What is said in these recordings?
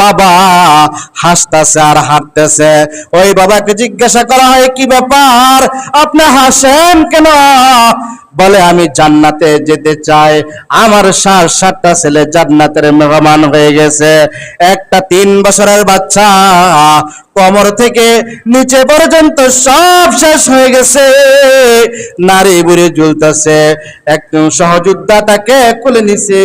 বাবা হাসতেছে আর হাঁটতেছে। ওই বাবাকে জিজ্ঞাসা করা হয়, কি ব্যাপার, আপনি হাসেন কেন? বলে, আমি জান্নাতে যেতে চাই, আমার 7টা ছেলে জান্নাতের মেহমান হয়ে গেছে। একটা 3 বছরের বাচ্চা, কোমর থেকে নিচে পর্যন্ত সব শেষ হয়ে গেছে, নারী বুড়ি ঝুলতেছে। একজন সহযোদ্ধা তাকে কোলে নিছে,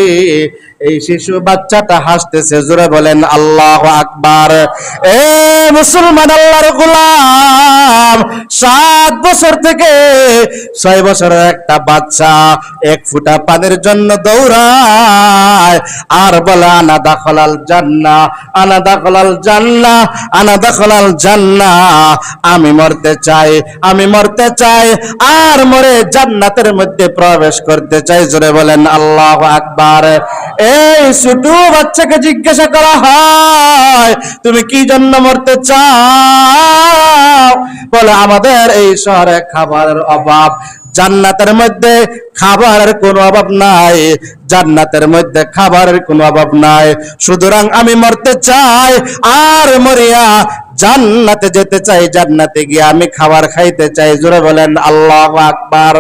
এই শিশু বাচ্চাটা হাসতেছে। জোরে বলেন আল্লাহু আকবার। এ মুসলমান আল্লাহর গোলাম, 7 বছর থেকে 6 বছরের একটা বাচ্চা 1 ফোঁটা পানির জন্য দৌড়ায় আর বলে, আনা দাখালাল জান্নাহ, আনা দাখালাল জান্নাহ, আনা দাখালাল জান্নাহ। আমি মরতে চাই, আমি মরতে চাই, আর মরে জান্নাতের মধ্যে প্রবেশ করতে চাই। জোরে বলেন আল্লাহু আকবার। এই ছোট বাচ্চাকে জিজ্ঞাসা করা হয়, তুমি কি জন্য মরতে চাও? বলে, আমাদের এই শহরে খাবারের অভাব, জান্নাতের মধ্যে খাবারের কোনো অভাব নাই, জান্নাতের মধ্যে খাবারের কোনো অভাব নাই, সুতরাং আমি মরতে চাই আর মরিয়া জান্নাতে যেতে চাই, জান্নাতে গিয়ে আমি খাবার খাইতে চাই। জোরে বলেন আল্লাহু আকবার।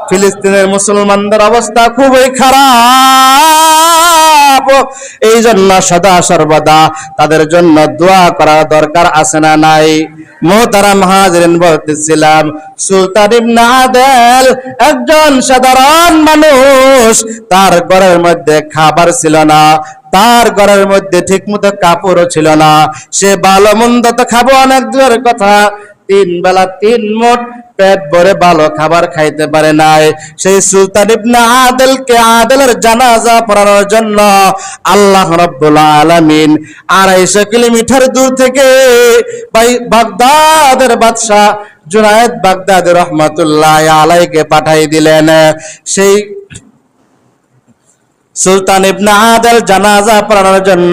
ফিলিস্তিনের মুসলমানদের অবস্থা খুবই খারাপ, এই জন্য সদা সর্বদা তাদের জন্য দোয়া করার দরকার আছে না নাই? মুহতারাম হাজিরিন, বলতেছিলাম সুলতান ইবনে আদেল একজন সাধারণ মানুষ, তার ঘরের মধ্যে খাবার ছিল না, তার ঘরের মধ্যে ঠিক মতো কাপড়ও ছিল না, সে ভালো মন্দ তো খাবো অনেক দূরের কথা, 3 বেলা 3 মুঠ পেট ভরে ভালো খাবার খাইতে পারে নাই। সেই সুলতান ইবনে আদেলকে, আদেলের জানাজা পড়ানোর জন্য আল্লাহ রাব্বুল আলামিন 250 কিলোমিটার দূর থেকে বাগদাদের বাদশা জুনায়েদ বাগদাদি রহমাতুল্লাহ আলাইহিকে পাঠাই দিলেন। সেই সুলতান ইবনে আদেল জানাজা পড়ানোর জন্য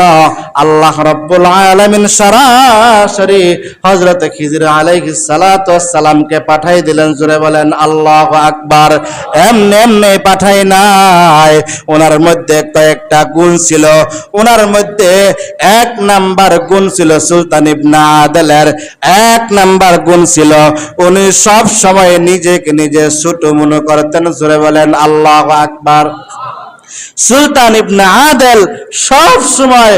আল্লাহ রাব্বুল আলামিন সরাসরি হযরত খিজির আলাইহিস সালাতু ওয়াস সালামকে পাঠাই দিলেন। জোরে বলেন আল্লাহু আকবার। এমনি এমনি পাঠাই নাই, ওনার মধ্যে কয়েকটা গুণ ছিল। ওনার মধ্যে 1 নাম্বার গুণ ছিল, সুলতান ইবনে আদেলের 1 নাম্বার গুণ ছিল, উনি সব সময় নিজেকে নিজে ছোট মনে করতেন। জোরে বলেন আল্লাহু আকবার। সুলতান ইবনে আদেল সব সময়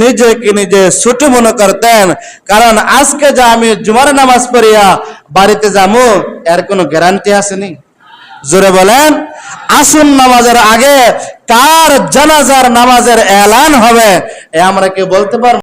নিজেকে নিজে ছোট মনে করতেন, কারণ আজকে যা আমি জুমার নামাজ পড়িয়া বাড়িতে যাবো, এর কোনো গ্যারান্টি আসেনি। জোরে বলেন। আসুন নামাজের আগে কার জানাজার নামাজের এলান হবে, আমরা কি বলতে পারবো?